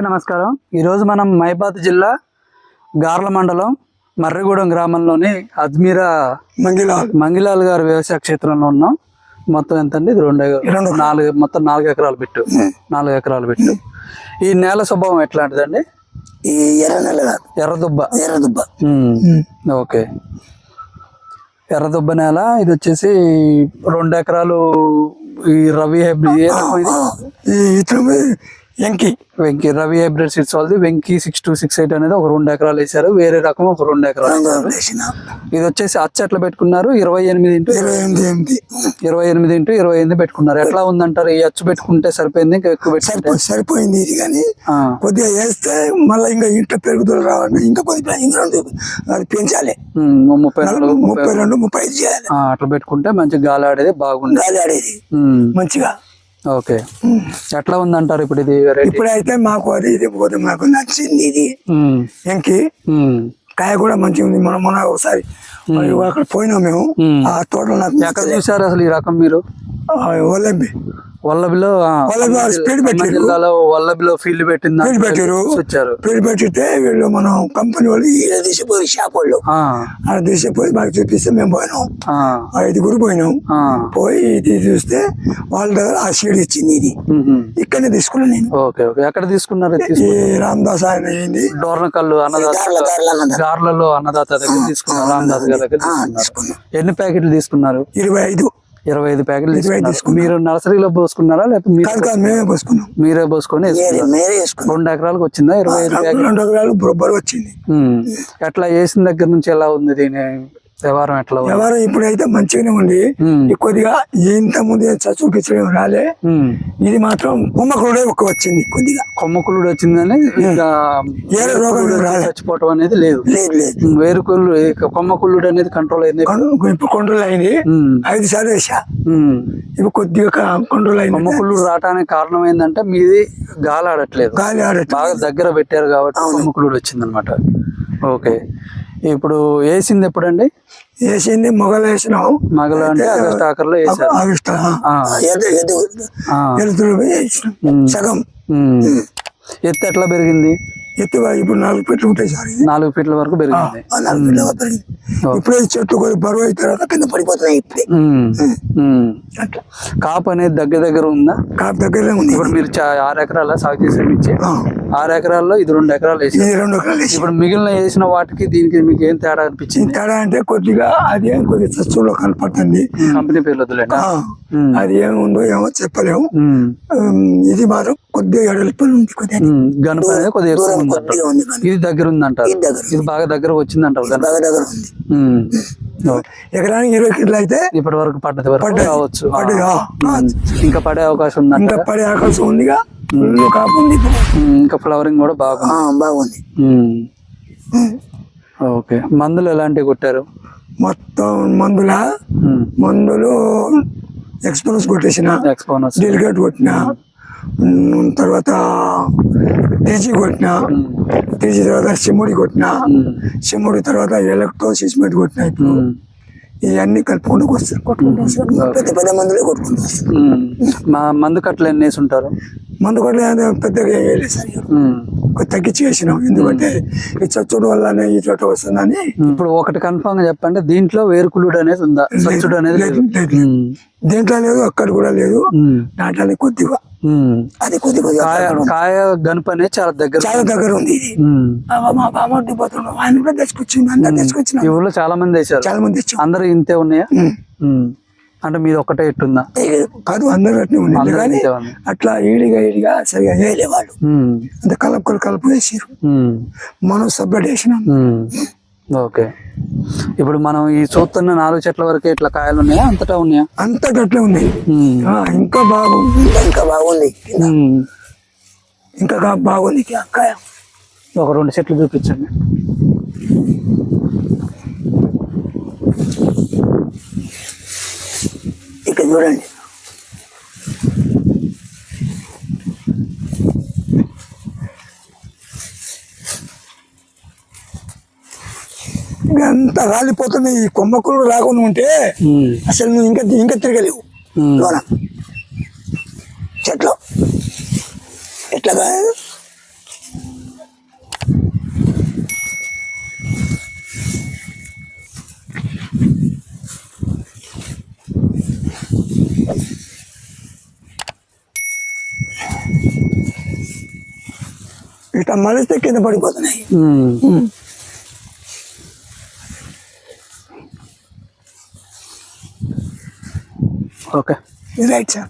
నమస్కారం. ఈరోజు మనం మైబాద్ జిల్లా గార్ల మండలం మర్రిగూడెం గ్రామంలోని అజ్మీరా మంగిలాల్ గారి వ్యవసాయ క్షేత్రంలో ఉన్నాం. మొత్తం ఎంతండి? ఇది 4 ఎకరాలు పెట్టు. 4 ఎకరాలు పెట్టు. ఈ నేల స్వభావం ఎట్లాంటిదండి? ఈ ఎర్రదుబ్బ. ఓకే, ఎర్రదుబ్బ నేల. ఇది వచ్చేసి 2 ఎకరాలు ఈ Ravi hybrid Venky Ravi hybrid seeds వాళ్ళది వెంకీ 6268 అనేది ఒక 2 ఎకరాలు వేసారు. వేరే రకం ఒక 2 ఎకరాలు. ఇది వచ్చేసి అచ్చ ఎట్లా పెట్టుకున్నారు? 28x28 పెట్టుకున్నారు. ఎట్లా ఉందంటారు? ఈ అచ్చు పెట్టుకుంటే సరిపోయింది, ఇంకా ఎక్కువ సరిపోయింది. ఇది కానీ కొద్దిగా వేస్తే మళ్ళీ ఇంకా ఇంట్లో పెరుగుదల రావాలి, ఇంకా కొద్దిగా అది పెంచాలి. 32-35 చేయాలి. అట్లా పెట్టుకుంటే మంచి గాలి ఆడేది, బాగుంది, గాలి ఆడేది మంచిగా. ఓకే, ఎట్లా ఉందంటారు ఇప్పుడు? ఇది ఇప్పుడైతే మాకు ఇది మాకు నచ్చింది. ఇది ఇంకి కాయ కూడా మంచిగా ఉంది. మొన్న ఒకసారి అక్కడ పోయినాం మేము. ఆ తోటలో నాకు ఎక్కడ చూసారు అసలు ఈ రకం మీరు? వల్లభిలో జిల్లాలో వల్లభిలో ఫీల్డ్ పెట్టారు. ఫీల్డ్ పెట్టితే వీళ్ళు మనం కంపెనీ వాళ్ళు తీసిపోయి షాప్ వాళ్ళు అలా తీసిపోయి మాకు చూపిస్తే మేము పోయినాం. 5 పోయినాం. పోయి ఇది చూస్తే వాళ్ళ దగ్గర ఆ సీడ్ ఇచ్చింది. ఇది ఇక్కడనే తీసుకున్నాను నేను. ఎక్కడ తీసుకున్నారు? రామదాస్ ఆయన ఏంది డోర్నకల్లు గార్లలో అన్నదాత దగ్గర తీసుకున్నారు. రామదాస్ గారి దగ్గర తీసుకున్నారు. ఎన్ని ప్యాకెట్లు తీసుకున్నారు? 25 ప్యాకెట్లు తీసుకున్నారు. మీరు నర్సరీలో పోసుకున్నారా లేకపోతే మేమే పోసుకున్నాం? మీరే పోసుకొని 2 ఎకరాలకు వచ్చిందా? 25 ప్యాకెట్లు 2 ఎకరాలు బొబ్బరు వచ్చింది. ఎట్లా వేసిన దగ్గర నుంచి ఎలా ఉంది దీని వ్యవహారం? ఎట్లా వ్యవహారం ఇప్పుడైతే మంచిగానే ఉంది. కొద్దిగా ఇంత ముందు చూపించడం రాలే. ఇది మాత్రం కొమ్మకులుడే వచ్చింది. కొద్దిగా కొమ్మకులుడు వచ్చిందని చచ్చిపోవటం అనేది లేదు. వేరుకుళ్ళు కొమ్మకుళ్ళుడు అనేది కంట్రోల్ అయింది. ఇప్పుడు కంట్రోల్ అయింది. 5 సార్లు వేసా. ఇప్పుడు కొద్దిగా కంట్రోల్ అయింది. కొమ్మకుళ్ళు రావడానికి కారణం ఏంటంటే మీది గాలి ఆడట్లేదు, బాగా దగ్గర పెట్టారు కాబట్టి కొమ్మకుళ్ళుడు వచ్చింది అనమాట. ఓకే, ఇప్పుడు వేసింది ఎప్పుడండి? వేసింది మొగలు వేసినాం. మొగలు అంటే ఆగస్ట్ ఆఖరిలో వేసారు. సగం ఎత్తు ఎట్లా పెరిగింది? ఎత్తు ఇప్పుడు 4 ఫీట్లు ఉంటాయి సార్. 4 ఫీట్ల వరకు పెరిగింది. ఇప్పుడే చెట్టు కొద్దిగా బరువు అయిన తర్వాత కింద పడిపోతున్నాయి. ఇప్పుడే కాపు అనేది దగ్గర ఉందా? కాపు దగ్గర ఉంది. ఇప్పుడు మీరు 6 ఎకరాల సాగు చేసే 6 ఎకరాల్లో ఇది 2 ఎకరాలు వేసి 2 ఎకరాలు వేసి ఇప్పుడు మిగిలిన వేసిన వాటికి దీనికి మీకు ఏం తేడా అనిపించింది? తేడా అంటే కొద్దిగా అది కొద్దిగా సస్సులో కనపడుతుంది. కంపెనీ పేర్లు వద్దులేండి, అది ఏముందో ఏమో చెప్పలేము. ఇది మాత్రం కొద్దిగా ఎడల్పలు ఉంది. గనుపు అనేది కొద్దిగా ఎక్కువ ఉందంటారు. ఇది దగ్గర ఉందంటారు. ఇది బాగా దగ్గర వచ్చిందంటారు. ఎకరానికి 20 కిలో అయితే ఇప్పటి వరకు పడ్డది వరకు కావచ్చు. ఇంకా పడే అవకాశం ఉంది. ఇంకా పడే అవకాశం ఉందిగా. ఇంకా ఫ్లవరింగ్ కూడా బాగుంది. ఓకే, మందులు ఎలాంటివి కొట్టారు? మొత్తం మందులు ఎక్స్పోనస్ కొట్టేసిన, డెలికేట్ కొట్టిన, తర్వాత టీజీ కొట్టిన, టీజీ తర్వాత సిమ్ముడి కొట్టిన, సిమ్ముడి తర్వాత ఎలక్ట్రోసిస్మెంట్ కొట్టిన. ఇప్పుడు ఇవన్నీ కలుపుకుంటూ వస్తారు, పెద్ద మందులే కొట్టుకుంటూ వస్తారు. మందు కట్టలు ఎన్ని వేసి ఉంటారు? మందు కట్టలు పెద్దగా వేయలేదు సార్, తగ్గించి వేసినాం. ఎందుకంటే ఈ చచ్చుడు వల్లనే ఈ చోట వస్తుందని. ఇప్పుడు ఒకటి కన్ఫామ్ గా చెప్పండి, దీంట్లో వేరుకులుడు అనేది ఉందా? చచ్చుడు అనేది దీంట్లో లేదు, అక్కడ కూడా లేదు. నాటాలి కొద్దిగా. అది కొద్దిగా కాయ గనుపు అనేది చాలా దగ్గర ఉంది. ఇది మా బామర్ది పోతున్నాం, ఆయన కూడా తెచ్చుకొచ్చింది. అందరు తెచ్చుకొచ్చిన ఈ ఊళ్ళో చాలా మంది వేసారు. అందరూ ఇంతే ఉన్నాయా? అంటే మీది ఒక్కటే ఎట్టుందా? కాదు, అందరూ అట్నే ఉంది. కానీ అట్లా ఈడిగా సరిగా వేయలే వాళ్ళు. అంత కలుపు వేసారు, మనం సపరేట్ వేసినాం. ఓకే, ఇప్పుడు మనం ఈ చూస్తున్న 4 చెట్ల వరకు ఇట్లా కాయలు ఉన్నాయా? అంతటా ఉన్నాయా? అంతటా అట్లే ఉన్నాయి. ఇంకా బాగుంది, ఇంకా బాగుంది కాయ. ఒక 2 చెట్లు చూపించండి. ఇక్కడ చూడండి, అంత రాలిపోతుంది. ఈ కొమ్మకులు రాకుండా ఉంటే అసలు నువ్వు ఇంకా తిరగలేవు లోన చెట్లు ఎట్లాగా. ఇట్లా మలిస్తే కింద పడిపోతున్నాయి. Okay right sir.